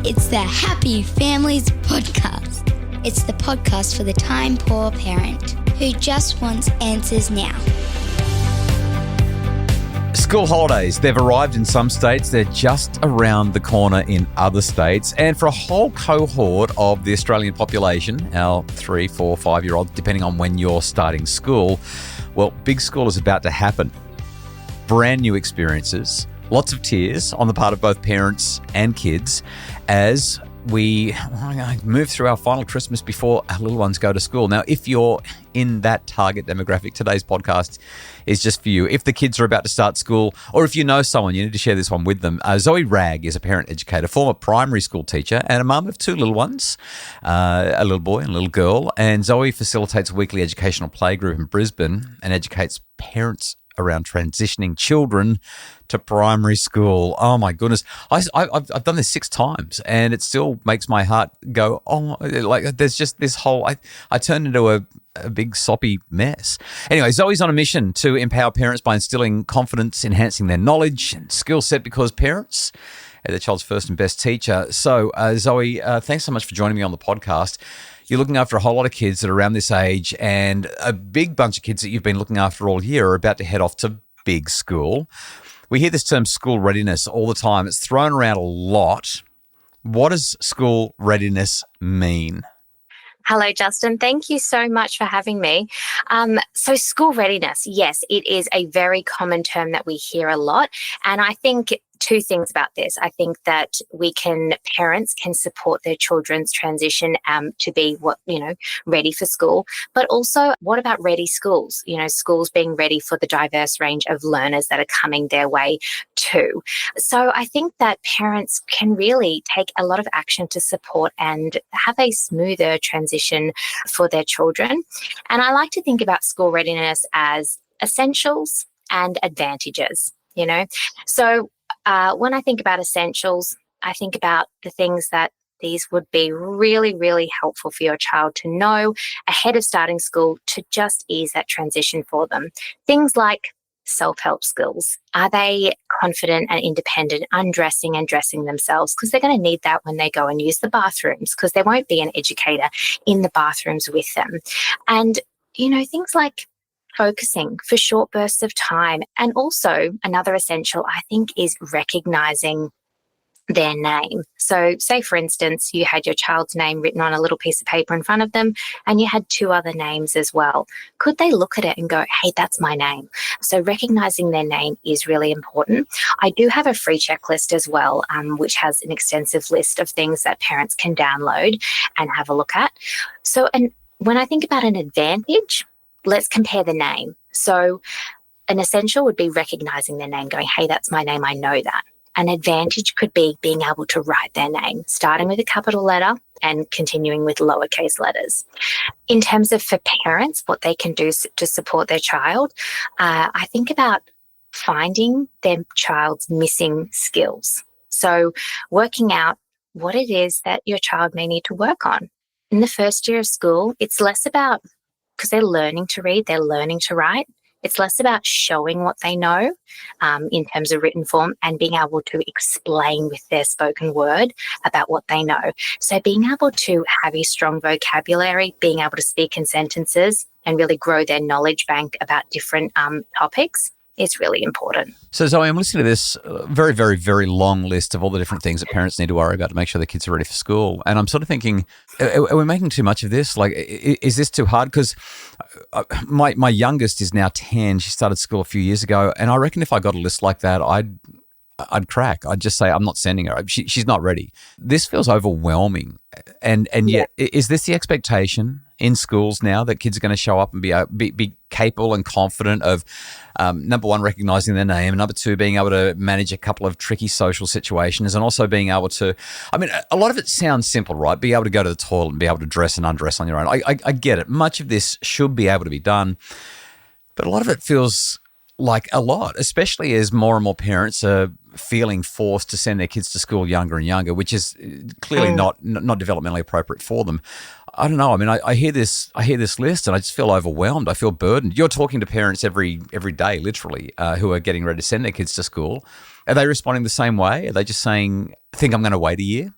It's the Happy Families Podcast. It's the podcast for the time-poor parent who just wants answers now. School holidays, they've arrived in some states. They're just around the corner in other states. And for a whole cohort of the Australian population, our 3, 4, 5-year-olds, depending on when you're starting school, well, big school is about to happen. Brand new experiences, lots of tears on the part of both parents and kids as we move through our final Christmas before our little ones go to school. Now, if you're in that target demographic, today's podcast is just for you. If the kids are about to start school, or if you know someone, you need to share this one with them. Zoe Wragg is a parent educator, former primary school teacher, and a mum of 2 little ones, a little boy and a little girl. And Zoe facilitates a weekly educational playgroup in Brisbane and educates parents around transitioning children to primary school. Oh my goodness. I've done this 6 times and it still makes my heart go, oh, like there's just this whole, I turned into a big soppy mess. Anyway, Zoe's on a mission to empower parents by instilling confidence, enhancing their knowledge and skill set, because parents are their child's first and best teacher. So Zoe, thanks so much for joining me on the podcast. You're looking after a whole lot of kids that are around this age, and a big bunch of kids that you've been looking after all year are about to head off to big school. We hear this term school readiness all the time. It's thrown around a lot. What does school readiness mean? Hello, Justin. Thank you so much for having me. So school readiness, yes, it is a very common term that we hear a lot. And I think 2 things about this. I think that parents can support their children's transition to be ready for school. But also, what about ready schools? Schools being ready for the diverse range of learners that are coming their way too. So I think that parents can really take a lot of action to support and have a smoother transition for their children. And I like to think about school readiness as essentials and advantages, So when I think about essentials, I think about the things that these would be really, really helpful for your child to know ahead of starting school to just ease that transition for them. Things like self-help skills. Are they confident and independent, undressing and dressing themselves? Because they're going to need that when they go and use the bathrooms, because there won't be an educator in the bathrooms with them. And, things like focusing for short bursts of time. And also another essential, I think, is recognizing their name. So say, for instance, you had your child's name written on a little piece of paper in front of them and you had 2 other names as well. Could they look at it and go, hey, that's my name? So recognizing their name is really important. I do have a free checklist as well, which has an extensive list of things that parents can download and have a look at. So, and when I think about an advantage, let's compare the name. So an essential would be recognizing their name, going, hey, that's my name, I know that. An advantage could be being able to write their name, starting with a capital letter and continuing with lowercase letters. In terms of for parents, what they can do to support their child, I think about finding their child's missing skills. So working out what it is that your child may need to work on. In the first year of school, it's less about, because they're learning to read, they're learning to write. It's less about showing what they know in terms of written form and being able to explain with their spoken word about what they know. So being able to have a strong vocabulary, being able to speak in sentences and really grow their knowledge bank about different topics is really important. So Zoe, I'm listening to this very, very, very long list of all the different things that parents need to worry about to make sure their kids are ready for school. And I'm sort of thinking, are we making too much of this? Like, is this too hard? Because my youngest is now 10. She started school a few years ago. And I reckon if I got a list like that, I'd crack. I'd just say, I'm not sending her. She's not ready. This feels overwhelming. And yet, is this the expectation in schools now, that kids are going to show up and be capable and confident of, number one, recognizing their name, and number 2, being able to manage a couple of tricky social situations, and also being able to, a lot of it sounds simple, right? Be able to go to the toilet and be able to dress and undress on your own. I get it. Much of this should be able to be done, but a lot of it feels like a lot, especially as more and more parents are feeling forced to send their kids to school younger and younger, which is clearly not developmentally appropriate for them. I don't know. I mean, I hear this list and I just feel overwhelmed. I feel burdened. You're talking to parents every day, literally, who are getting ready to send their kids to school. Are they responding the same way? Are they just saying, I think I'm going to wait a year?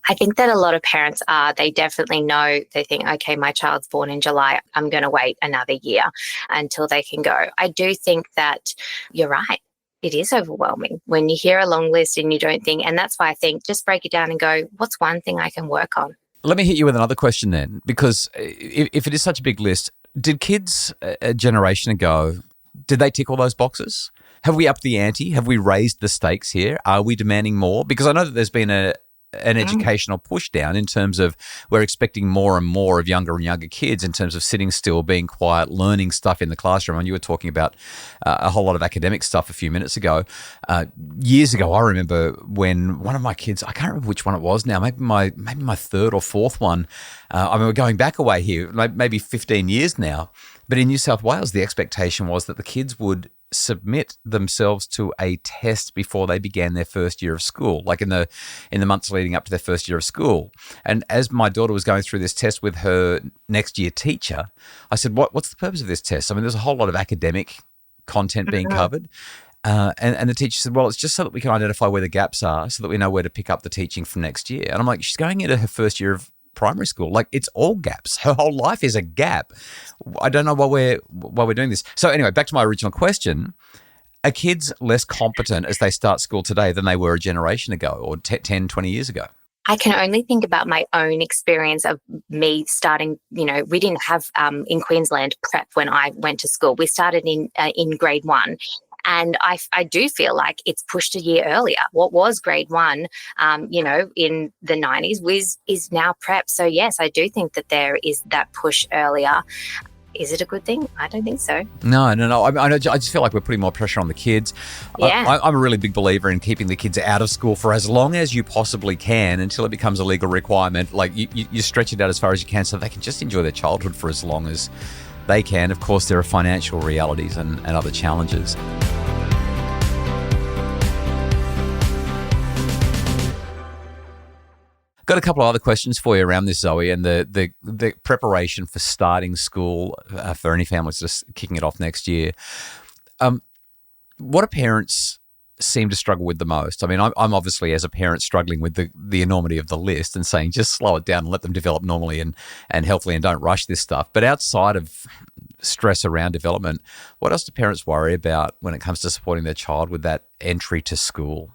I think that a lot of parents they definitely know, they think, okay, my child's born in July, I'm going to wait another year until they can go. I do think that you're right. It is overwhelming when you hear a long list and you don't think, and that's why I think just break it down and go, what's one thing I can work on? Let me hit you with another question then, because if it is such a big list, did kids a generation ago, did they tick all those boxes? Have we upped the ante? Have we raised the stakes here? Are we demanding more? Because I know that there's been an educational push down in terms of we're expecting more and more of younger and younger kids in terms of sitting still, being quiet, learning stuff in the classroom. And you were talking about a whole lot of academic stuff a few minutes ago. Years ago, I remember when one of my kids, I can't remember which one it was now, maybe my third or fourth one. I mean, we're going back away here, maybe 15 years now. But in New South Wales, the expectation was that the kids would submit themselves to a test before they began their first year of school, like in the months leading up to their first year of school. And as my daughter was going through this test with her next year teacher, I said, what's the purpose of this test? I mean, there's a whole lot of academic content being covered. And the teacher said, well, it's just so that we can identify where the gaps are so that we know where to pick up the teaching from next year. And I'm like, she's going into her first year of primary school. Like, it's all gaps. Her whole life is a gap. I don't know why we're doing this. So anyway, back to my original question. Are kids less competent as they start school today than they were a generation ago or 10, 20 years ago? I can only think about my own experience of me starting, we didn't have in Queensland prep when I went to school. We started in grade 1. And I do feel like it's pushed a year earlier. What was grade 1, in the 90s is now prep. So yes, I do think that there is that push earlier. Is it a good thing? I don't think so. No. I just feel like we're putting more pressure on the kids. Yeah. I'm a really big believer in keeping the kids out of school for as long as you possibly can until it becomes a legal requirement. Like you stretch it out as far as you can so they can just enjoy their childhood for as long as they can. Of course, there are financial realities and other challenges. Got a couple of other questions for you around this, Zoe, and the preparation for starting school for any families just kicking it off next year. What do parents seem to struggle with the most? I mean, I'm obviously, as a parent, struggling with the enormity of the list and saying just slow it down and let them develop normally and healthily and don't rush this stuff. But outside of stress around development, what else do parents worry about when it comes to supporting their child with that entry to school?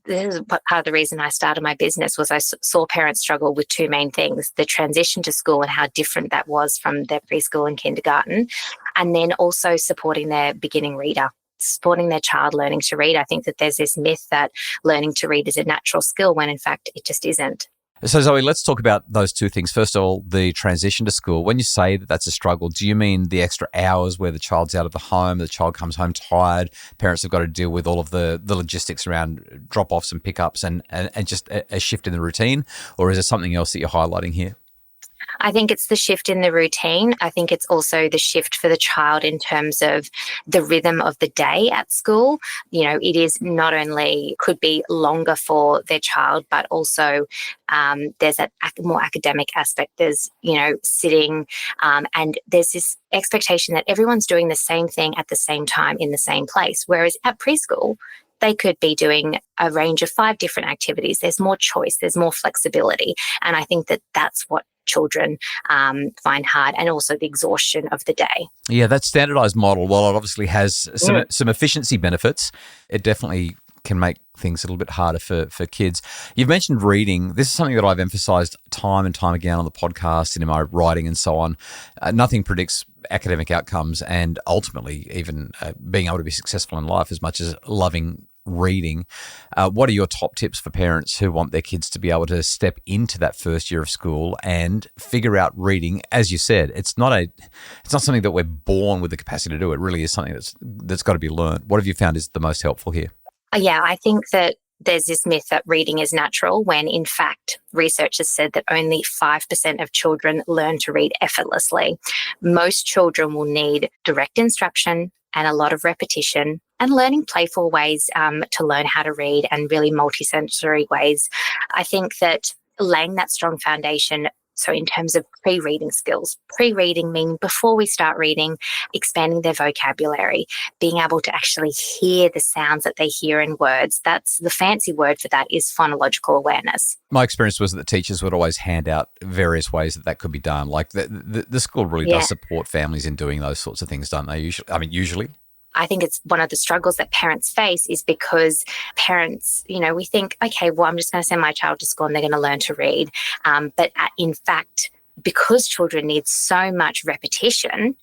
This is part of the reason I started my business was I saw parents struggle with two main things: the transition to school and how different that was from their preschool and kindergarten, and then also supporting their beginning reader, supporting their child learning to read. I think that there's this myth that learning to read is a natural skill when in fact it just isn't. So Zoe, let's talk about those two things. First of all, the transition to school. When you say that that's a struggle, do you mean the extra hours where the child's out of the home, the child comes home tired, parents have got to deal with all of the logistics around drop-offs and pickups and just a shift in the routine? Or is there something else that you're highlighting here? I think it's the shift in the routine. I think it's also the shift for the child in terms of the rhythm of the day at school. It is not only could be longer for their child, but also there's that more academic aspect. There's, sitting and there's this expectation that everyone's doing the same thing at the same time in the same place. Whereas at preschool, they could be doing a range of 5 different activities. There's more choice, there's more flexibility. And I think that that's what children find hard, and also the exhaustion of the day. Yeah, that standardized model, while it obviously has some efficiency benefits, it definitely can make things a little bit harder for kids. You've mentioned reading. This is something that I've emphasized time and time again on the podcast and in my writing and so on. Nothing predicts academic outcomes and ultimately even being able to be successful in life as much as loving reading. What are your top tips for parents who want their kids to be able to step into that first year of school and figure out reading? As you said, it's not something that we're born with the capacity to do. It really is something that's got to be learned. What have you found is the most helpful here? Yeah, I think that there's this myth that reading is natural when in fact research has said that only 5% of children learn to read effortlessly. Most children will need direct instruction and a lot of repetition and learning playful ways to learn how to read, and really multisensory ways. I think that laying that strong foundation So in terms of pre-reading skills, pre-reading meaning before we start reading, expanding their vocabulary, being able to actually hear the sounds that they hear in words. That's the fancy word for that is phonological awareness. My experience was that teachers would always hand out various ways that could be done. Like the school really does support families in doing those sorts of things, don't they? Usually. I think it's one of the struggles that parents face is because parents, we think, okay, well, I'm just going to send my child to school and they're going to learn to read. But in fact, because children need so much repetition,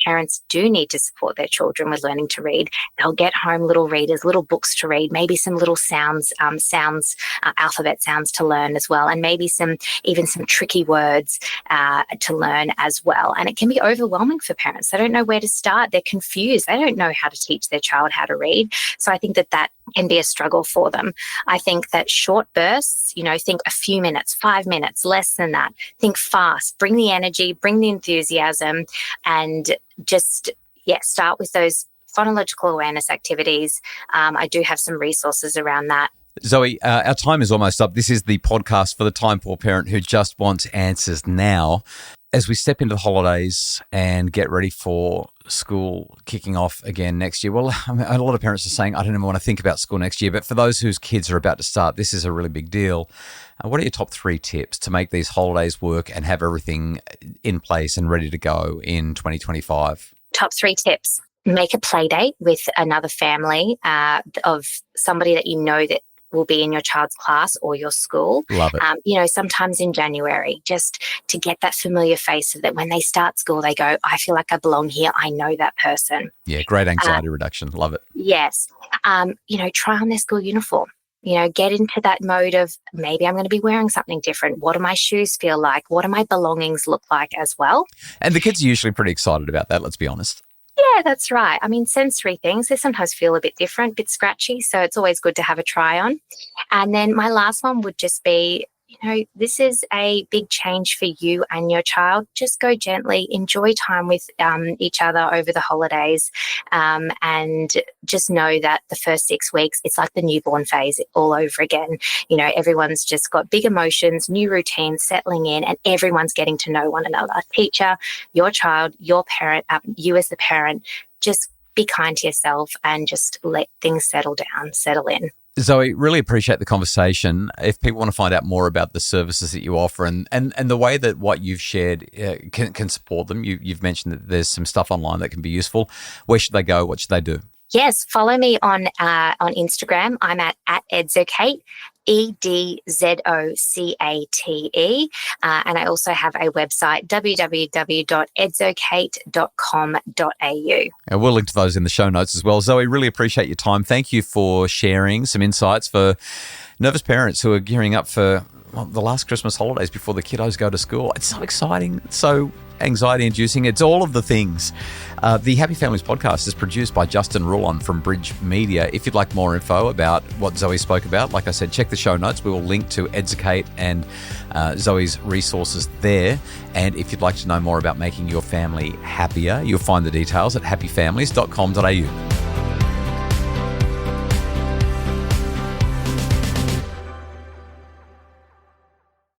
parents do need to support their children with learning to read. They'll get home little readers, little books to read, maybe some little alphabet sounds to learn as well, and maybe even some tricky words to learn as well. And it can be overwhelming for parents. They don't know where to start. They're confused. They don't know how to teach their child how to read. So I think that can be a struggle for them. I think that short bursts, think a few minutes, 5 minutes, less than that. Think fast, bring the energy, bring the enthusiasm, and just, start with those phonological awareness activities. I do have some resources around that. Zoe, our time is almost up. This is the podcast for the time poor parent who just wants answers now. As we step into the holidays and get ready for school kicking off again next year, well, a lot of parents are saying, I don't even want to think about school next year. But for those whose kids are about to start, this is a really big deal. What are your top 3 tips to make these holidays work and have everything in place and ready to go in 2025? Top 3 tips. Make a play date with another family of somebody that you know that will be in your child's class or your school. Love it. Sometimes in January, just to get that familiar face so that when they start school, they go, I feel like I belong here. I know that person. Yeah, great anxiety reduction. Love it. Yes. Try on their school uniform. Get into that mode of maybe I'm going to be wearing something different. What do my shoes feel like? What do my belongings look like as well? And the kids are usually pretty excited about that, let's be honest. Yeah, that's right. I mean, sensory things, they sometimes feel a bit different, a bit scratchy. So it's always good to have a try on. And then my last one would just be, this is a big change for you and your child. Just go gently, enjoy time with each other over the holidays, and just know that the first 6 weeks, it's like the newborn phase all over again. Everyone's just got big emotions, new routines settling in, and everyone's getting to know one another. Teacher, your child, your parent, you as the parent, just be kind to yourself and just let things settle down, settle in. Zoe, really appreciate the conversation. If people want to find out more about the services that you offer and the way that what you've shared can support them, you've mentioned that there's some stuff online that can be useful. Where should they go? What should they do? Yes, follow me on Instagram. I'm at Edzocate, EDZOCATE. And I also have a website, www.edzocate.com.au. And we'll link to those in the show notes as well. Zoe, really appreciate your time. Thank you for sharing some insights for nervous parents who are gearing up for the last Christmas holidays before the kiddos go to school. It's so exciting. It's so anxiety-inducing. It's all of the things. The Happy Families podcast is produced by Justin Rulon from Bridge Media. If you'd like more info about what Zoe spoke about, like I said, check the show notes. We will link to Edzocate and Zoe's resources there. And if you'd like to know more about making your family happier, you'll find the details at happyfamilies.com.au.